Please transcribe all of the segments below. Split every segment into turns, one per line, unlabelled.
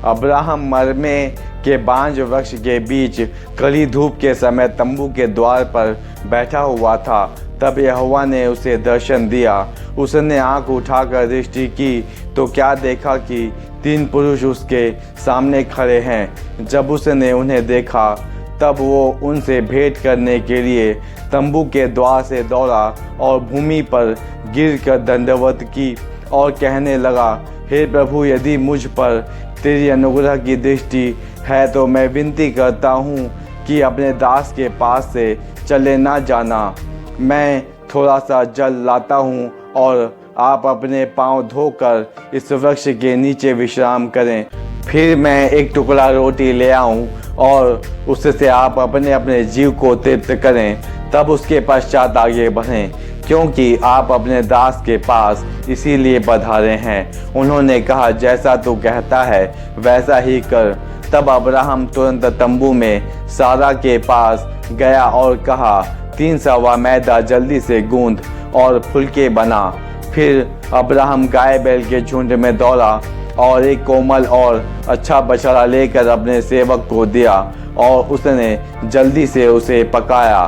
Abraham मरमे के बांज वृक्ष के बीच कड़ी धूप के समय तंबू के द्वार पर बैठा हुआ था। तब यहोवा ने उसे दर्शन दिया। उसने आंख उठाकर दृष्टि की तो क्या देखा कि 3 पुरुष उसके सामने खड़े हैं। जब उसने उन्हें देखा तब वो उनसे भेंट करने के लिए तंबू के द्वार से दौड़ा और भूमि पर गिरकर दंडवत की और कहने लगा, हे प्रभु, यदि मुझ पर तेरी अनुग्रह की दृष्टि है तो मैं विनती करता हूँ कि अपने दास के पास से चले ना जाना। मैं थोड़ा सा जल लाता हूँ और आप अपने पाँव धोकर इस वृक्ष के नीचे विश्राम करें। फिर मैं एक टुकड़ा रोटी ले आऊँ और उससे आप अपने अपने जीव को तृप्त करें, तब उसके पश्चात आगे बढ़ें, क्योंकि आप अपने दास के पास इसीलिए पधारे हैं। उन्होंने कहा, जैसा तू कहता है वैसा ही कर। तब अब्राहम तुरंत तंबू में सारा के पास गया और कहा, 3 सवा मैदा जल्दी से गूंथ और फुलके बना। फिर अब्राहम गाय बैल के झुंड में दौड़ा और एक कोमल और अच्छा बछड़ा लेकर अपने सेवक को दिया और उसने जल्दी से उसे पकाया।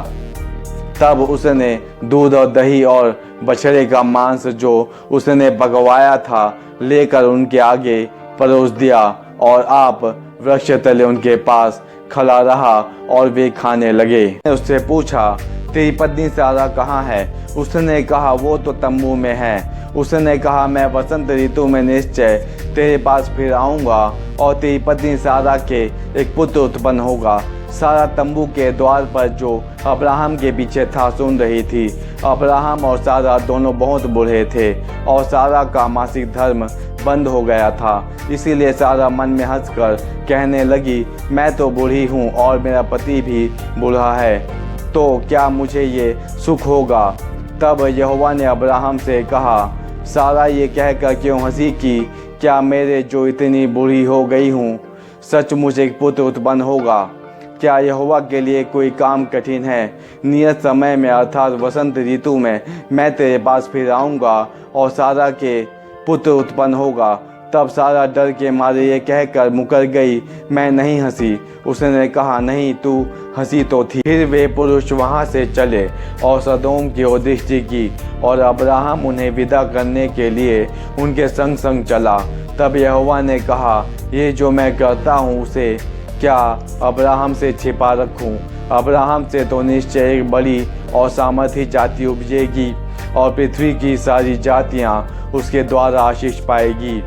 तब उसने दूध और दही और बछड़े का मांस जो उसने पकवाया था लेकर उनके आगे परोस दिया और आप वृक्ष तले उनके पास खड़ा रहा और वे खाने लगे। उससे पूछा, तेरी पत्नी सारा कहाँ है? उसने कहा, वो तो तंबू में है। उसने कहा, मैं वसंत ऋतु में निश्चय तेरे पास फिर आऊँगा और तेरी पत्नी सारा के एक पुत्र उत्पन्न होगा। सारा तंबू के द्वार पर जो अब्राहम के पीछे था सुन रही थी। अब्राहम और सारा दोनों बहुत बूढ़े थे और सारा का मासिक धर्म बंद हो गया था। इसीलिए सारा मन में हंसकर कहने लगी, मैं तो बूढ़ी हूँ और मेरा पति भी बूढ़ा है, तो क्या मुझे ये सुख होगा? तब यहोवा ने अब्राहम से कहा, सारा ये कहकर क्यों हंसी कि क्या मेरे जो इतनी बूढ़ी हो गई हूँ सचमुच एक पुत्र उत्पन्न होगा? क्या यहोवा के लिए कोई काम कठिन है? नियत समय में अर्थात वसंत ऋतु में मैं तेरे पास फिर आऊँगा और सारा के पुत्र उत्पन्न होगा। तब सारा डर के मारे ये कहकर मुकर गई, मैं नहीं हंसी। उसने कहा, नहीं, तू हंसी तो थी। फिर वे पुरुष वहाँ से चले और सदोम की ओर दृष्टि की और अब्राहम उन्हें विदा करने के लिए उनके संग संग चला। तब यहोवा ने कहा, ये जो मैं करता हूँ उसे क्या अब्राहम से छिपा रखूँ? अब्राहम से तो निश्चय एक बड़ी और सामर्थी जाति उपजेगी और पृथ्वी की सारी जातियाँ उसके द्वारा आशीष पाएगी,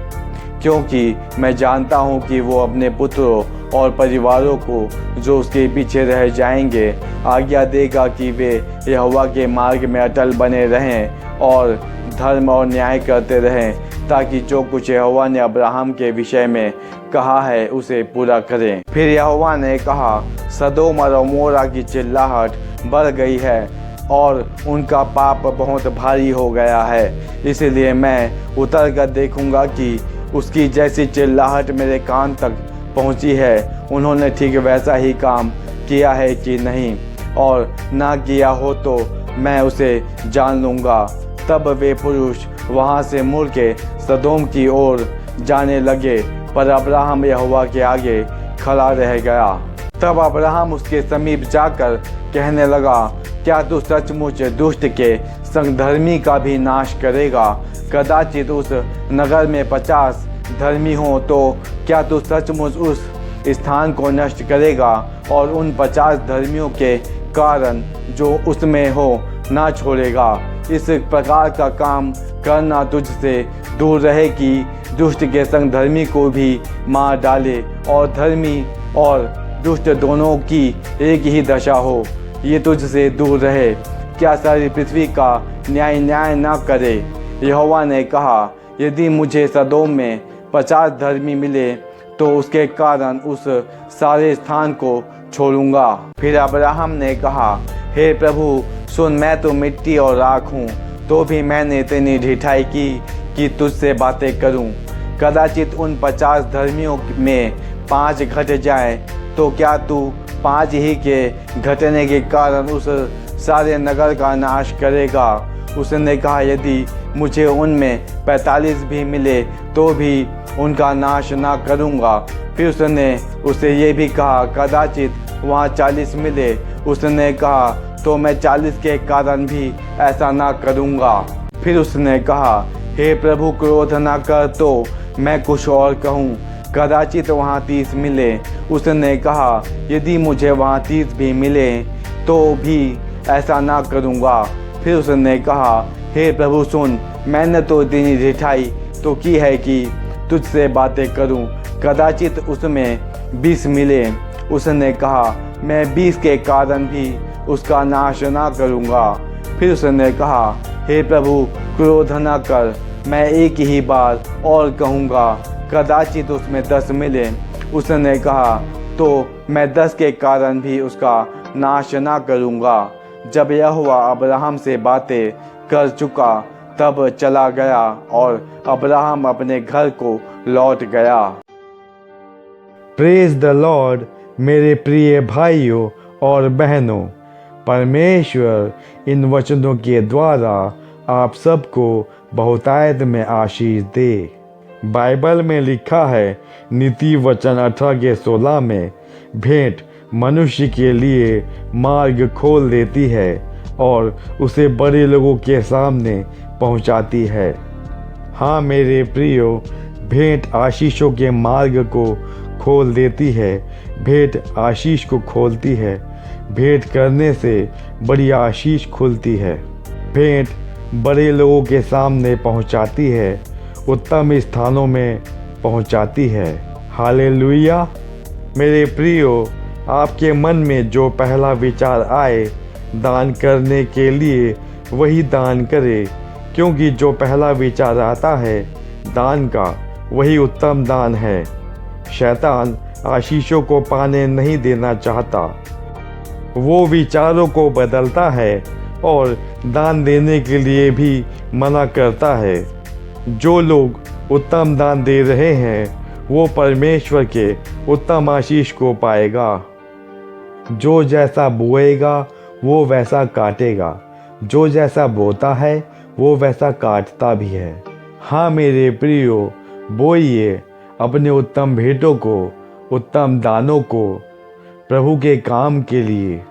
क्योंकि मैं जानता हूँ कि वो अपने पुत्रों और परिवारों को जो उसके पीछे रह जाएंगे आज्ञा देगा कि वे यहोवा के मार्ग में अटल बने रहें और धर्म और न्याय करते रहें, ताकि जो कुछ यहोवा ने अब्राहम के विषय में कहा है उसे पूरा करें। फिर यहोवा ने कहा, सदोम और अमोरा की चिल्लाहट बढ़ गई है और उनका पाप बहुत भारी हो गया है, इसलिए मैं उतर कर देखूंगा कि उसकी जैसी चिल्लाहट मेरे कान तक पहुंची है, उन्होंने ठीक वैसा ही काम किया है कि नहीं, और ना किया हो तो मैं उसे जान लूँगा। तब वे पुरुष वहाँ से मुड़ के सदोम की ओर जाने लगे, पर अब्राहम यहोवा के आगे खड़ा रह गया। तब अब्राहम उसके समीप जाकर कहने लगा, क्या तू सचमुच दुष्ट के संग धर्मी का भी नाश करेगा? कदाचित उस नगर में 50 धर्मी हो तो क्या तू सचमुच उस स्थान को नष्ट करेगा और उन 50 धर्मियों के कारण जो उसमें हो ना छोड़ेगा? इस प्रकार का काम करना तुझसे दूर रहे कि दुष्ट के संग धर्मी को भी मार डाले और धर्मी और दुष्ट दोनों की एक ही दशा हो, ये तुझसे दूर रहे। क्या सारी पृथ्वी का न्याय ना करे? यहोवा ने कहा, यदि मुझे सदोम में 50 धर्मी मिले तो उसके कारण उस सारे स्थान को छोड़ूंगा। फिर अब्राहम ने कहा, हे प्रभु सुन, मैं तो मिट्टी और राख हूँ, तो भी मैंने इतनी ढिठाई की कि तुझसे बातें करूँ। कदाचित उन 50 धर्मियों में 5 घट जाएं, तो क्या तू 5 ही के घटने के कारण उस सारे नगर का नाश करेगा? उसने कहा, यदि मुझे उनमें 45 भी मिले तो भी उनका नाश ना करूँगा। फिर उसने उसे ये भी कहा, कदाचित वहाँ 40 मिले। उसने कहा, तो मैं 40 के कारण भी ऐसा ना करूँगा। फिर उसने कहा, हे प्रभु, क्रोध ना कर तो मैं कुछ और कहूँ, कदाचित वहाँ 30 मिले। उसने कहा, यदि मुझे वहाँ 30 भी मिले तो भी ऐसा ना करूँगा। फिर उसने कहा, हे प्रभु सुन, मैंने तो इतनी ढिठाई तो की है कि तुझसे बातें करूं, कदाचित उसमें 20 मिले। उसने कहा, मैं 20 के कारण भी उसका नाश ना करूंगा। फिर उसने कहा, हे प्रभु, क्रोध न कर, मैं एक ही बार और कहूँगा, कदाचित उसमें 10 मिले। उसने कहा, तो मैं 10 के कारण भी उसका नाश ना करूँगा। जब यहोवा अब्राहम से बातें कर चुका तब चला गया और अब्राहम अपने घर को लौट गया।
प्रेज द लॉर्ड मेरे प्रिय भाइयों और बहनों। परमेश्वर इन वचनों के द्वारा आप सबको बहुतायत में आशीष दे। बाइबल में लिखा है, नीति वचन 18:16 में, भेंट मनुष्य के लिए मार्ग खोल देती है और उसे बड़े लोगों के सामने पहुंचाती है। हाँ मेरे प्रियो, भेंट आशीषों के मार्ग को खोल देती है। भेंट आशीष को खोलती है। भेंट करने से बड़ी आशीष खुलती है। भेंट बड़े लोगों के सामने पहुंचाती है, उत्तम स्थानों में पहुंचाती है। हालेलुया। मेरे प्रियो, आपके मन में जो पहला विचार आए दान करने के लिए वही दान करे, क्योंकि जो पहला विचार आता है दान का वही उत्तम दान है। शैतान आशीषों को पाने नहीं देना चाहता, वो विचारों को बदलता है और दान देने के लिए भी मना करता है। जो लोग उत्तम दान दे रहे हैं वो परमेश्वर के उत्तम आशीष को पाएगा। जो जैसा बोएगा वो वैसा काटेगा, जो जैसा बोता है वो वैसा काटता भी है। हाँ मेरे प्रियो, बोइए अपने उत्तम भेंटों को, उत्तम दानों को प्रभु के काम के लिए,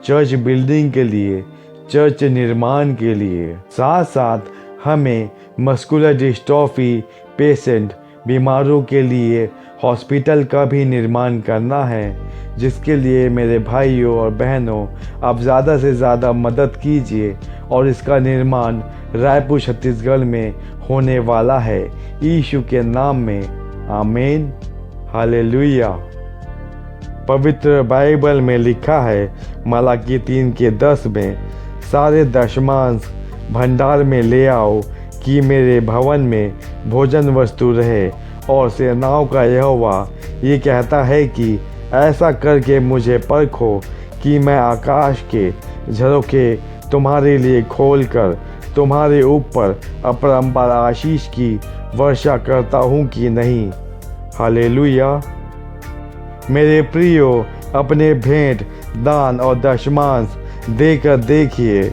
चर्च बिल्डिंग के लिए, चर्च निर्माण के लिए। साथ साथ हमें मस्कुलर डिस्ट्रॉफी पेशेंट बीमारों के लिए हॉस्पिटल का भी निर्माण करना है, जिसके लिए मेरे भाइयों और बहनों आप ज़्यादा से ज़्यादा मदद कीजिए और इसका निर्माण रायपुर छत्तीसगढ़ में होने वाला है। यीशु के नाम में आमीन। हालेलुया। पवित्र बाइबल में लिखा है, मलाकी 3:10 में, सारे दशमांश भंडार में ले आओ कि मेरे भवन में भोजन वस्तु रहे। और सेनाओं का यहोवा ये कहता है कि ऐसा करके मुझे परखो कि मैं आकाश के झरोखे तुम्हारे लिए खोलकर तुम्हारे ऊपर अपरंपार आशीष की वर्षा करता हूँ कि नहीं। हालेलुया। मेरे प्रियो, अपने भेंट, दान और दशमांश देकर देखिए,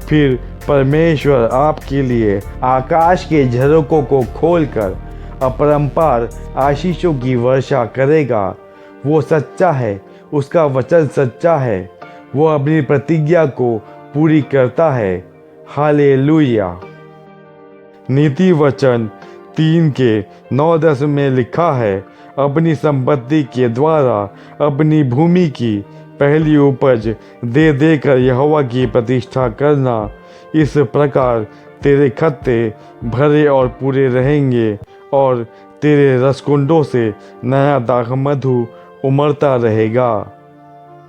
फिर परमेश्वर आपके लिए आकाश के झरोकों को खोलकर अपरंपार आशीषों की वर्षा करेगा। वो सच्चा है, उसका वचन सच्चा है, वो अपनी प्रतिज्ञा को पूरी करता है। हालेलुया। नीति वचन 3:9-10 में लिखा है, अपनी संपत्ति के द्वारा अपनी भूमि की पहली उपज दे देकर यहोवा की प्रतिष्ठा करना। इस प्रकार तेरे खत्ते भरे और पूरे रहेंगे और तेरे रसकुंडों से नया दाख मधु उमड़ता रहेगा।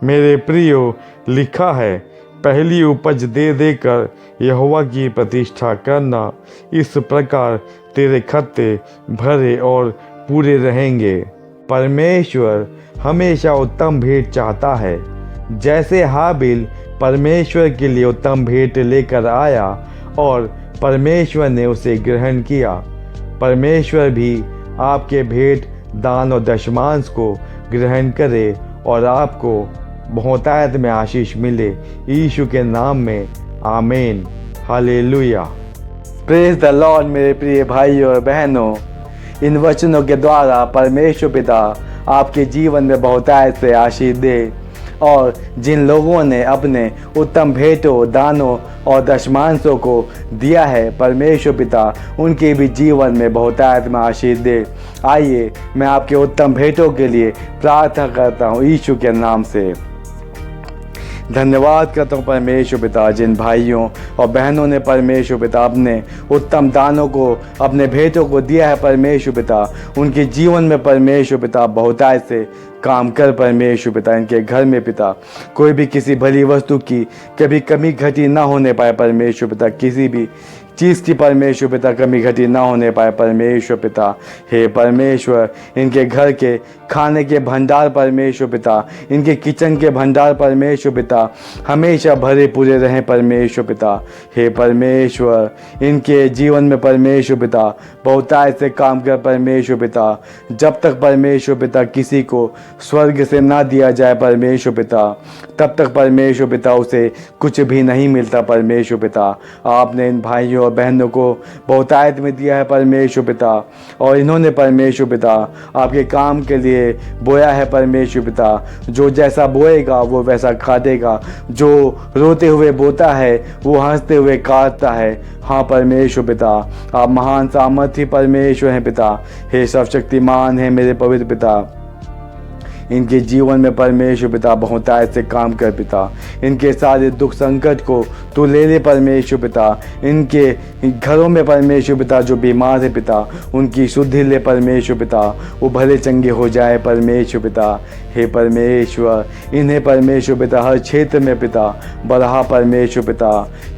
मेरे प्रियो, लिखा है, पहली उपज दे देकर यहोवा की प्रतिष्ठा करना। इस प्रकार तेरे खत्ते भरे और पूरे रहेंगे। परमेश्वर हमेशा उत्तम भेंट चाहता है। जैसे हाबिल परमेश्वर के लिए उत्तम भेंट लेकर आया और परमेश्वर ने उसे ग्रहण किया, परमेश्वर भी आपके भेंट, दान और दशमांश को ग्रहण करे और आपको बहुतायत में आशीष मिले। यीशु के नाम में आमीन। हालेलुया।
प्रेज द लॉर्ड मेरे प्रिय भाइयों और बहनों। इन वचनों के द्वारा परमेश्वर पिता आपके जीवन में बहुतायत से आशीष दे। और जिन लोगों ने अपने उत्तम भेंटों, दानों और दशमांशों को दिया है, परमेश्वर पिता उनके भी जीवन में बहुतायत में आशीष दे। आइए मैं आपके उत्तम भेंटों के लिए प्रार्थना करता हूँ यीशु के नाम से। धन्यवाद करता हूँ परमेश्वर पिता, जिन भाइयों और बहनों ने परमेश्वर पिता अपने उत्तम दानों को, अपने भेंटों को दिया है परमेश्वर पिता, उनके जीवन में परमेश्वर पिता बहुतायत से काम कर परमेश्वर पिता। इनके घर में पिता कोई भी किसी भली वस्तु की कभी कमी घटी ना होने पाए परमेश्वर पिता, किसी भी चीज़ की परमेश्वर पिता कमी घटी ना होने पाए परमेश्वर पिता। हे परमेश्वर, इनके घर के खाने के भंडार परमेश्वर पिता, इनके किचन के भंडार परमेश्वर पिता हमेशा भरे पूरे रहें परमेश्वर पिता। हे परमेश्वर, इनके जीवन में परमेश्वर पिता बहुतायत से काम कर परमेश्वर पिता। जब तक परमेश्वर पिता किसी को स्वर्ग से ना दिया जाए परमेश्वर पिता, तब तक परमेश्वर पिता उसे कुछ भी नहीं मिलता परमेश्वर पिता। आपने इन भाइयों और बहनों को बहुतायत में दिया है परमेश्वर पिता, और इन्होंने परमेश्वर पिता आपके काम के लिए बोया है परमेश्वर पिता। जो जैसा बोएगा वो वैसा काटेगा, जो रोते हुए बोता है वो हंसते हुए काटता है। हाँ परमेश्वर पिता, आप महान सामर्थी परमेश्वर हैं पिता। हे सर्वशक्तिमान है मेरे पवित्र पिता, इनके जीवन में परमेश्वर पिता बहुतायत से काम कर पिता। इनके सारे दुख संकट को तू ले ले परमेश्वर पिता। इनके घरों में परमेश्वर पिता जो बीमार है पिता, उनकी शुद्धि ले परमेश्वर पिता, वो भले चंगे हो जाए परमेश्वर पिता। हे परमेश्वर, इन्हें परमेश्वर पिता हर क्षेत्र में पिता बढ़ा परमेश्वर पिता।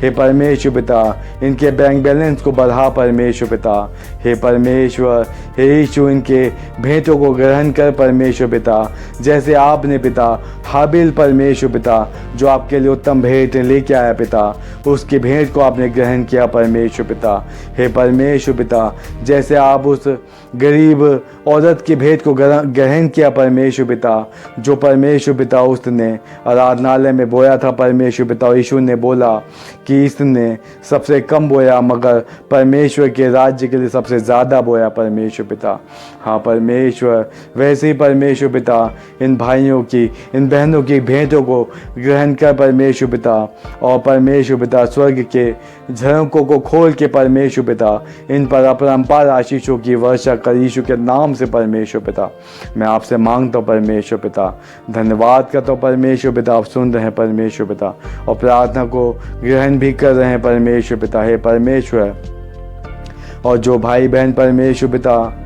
हे परमेश्वर पिता, इनके बैंक बैलेंस को बढ़ा परमेश्वर पिता। हे परमेश्वर, हे यीशु, इनके भेंटों को ग्रहण कर परमेश्वर पिता, जैसे आपने पिता हाबिल परमेश्वर पिता जो आपके लिए उत्तम भेंट लेके आया पिता, उसकी भेंट को आपने ग्रहण किया परमेश्वर पिता। हे परमेश्वर पिता, जैसे आप उस गरीब औरत की भेंट को ग्रहण किया परमेश्वर पिता, जो परमेश्वर पिता उसने आराधनालय में बोया था परमेश्वर पिता। और यीशु ने बोला कि इसने सबसे कम बोया मगर परमेश्वर के राज्य के लिए सबसे ज़्यादा बोया परमेश्वर पिता। हाँ परमेश्वर, वैसे ही परमेश्वर पिता इन भाइयों की, इन बहनों की भेंटों को ग्रहण कर परमेश्वर पिता, और परमेश्वर पिता स्वर्ग के झरोकों को खोल के परमेश्वर पिता इन पर अपरंपार आशीषों की वर्षा कर यीशु के नाम से परमेश्वर पिता। मैं आपसे मांगता हूँ परमेश्वर पिता, धन्यवाद करता हूँ परमेश्वर पिता, आप सुन रहे हैं परमेश्वर पिता और प्रार्थना को ग्रहण भी कर रहे हैं परमेश्वर पिता। हे परमेश्वर, और जो भाई बहन परमेश्वर पिता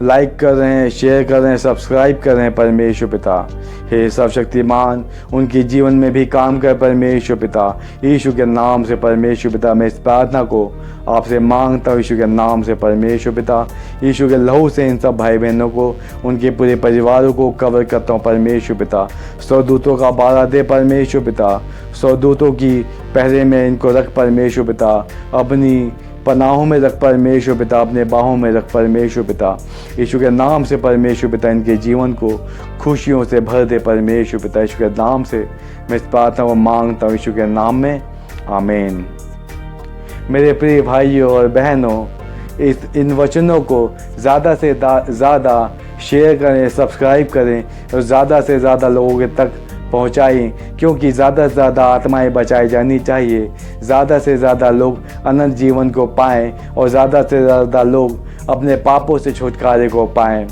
लाइक कर रहे हैं, शेयर कर रहे हैं, सब्सक्राइब कर रहे हैं परमेश्वर पिता, हे सर्वशक्तिमान, उनके जीवन में भी काम कर परमेश्वर पिता। यीशु के नाम से परमेश्वर पिता मैं इस प्रार्थना को आपसे मांगता हूँ यीशु के नाम से परमेश्वर पिता। यीशु के लहू से इन सब भाई बहनों को, उनके पूरे परिवारों को कवर करता हूँ परमेश्वर पिता। स्वर्गदूतों का बाड़ा दे परमेश्वर पिता, स्वर्गदूतों की पहरे में इनको रख परमेश्वर पिता, अपनी पनाहों में रख परमेश्वर पिता, अपने बाहों में रख परमेश्वर पिता। यीशु के नाम से परमेश्वर पिता इनके जीवन को खुशियों से भर दे परमेश्वर पिता। यीशु के नाम से मैं इस प्रार्थना को मांगता हूँ यीशु के नाम में, आमीन। मेरे प्रिय भाइयों और बहनों, इन वचनों को ज़्यादा से ज़्यादा शेयर करें, सब्सक्राइब करें और ज़्यादा से ज़्यादा लोगों के तक पहुँचाएं, क्योंकि ज़्यादा से ज़्यादा आत्माएं बचाई जानी चाहिए, ज़्यादा से ज़्यादा लोग अनंत जीवन को पाएं और ज़्यादा से ज़्यादा लोग अपने पापों से छुटकारे को पाएं।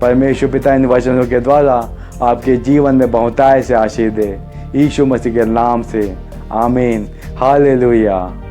परमेश्वर पिता इन वचनों के द्वारा आपके जीवन में बहुतायत से आशीष दे, यीशु मसीह के नाम से, आमीन। हालेलुया।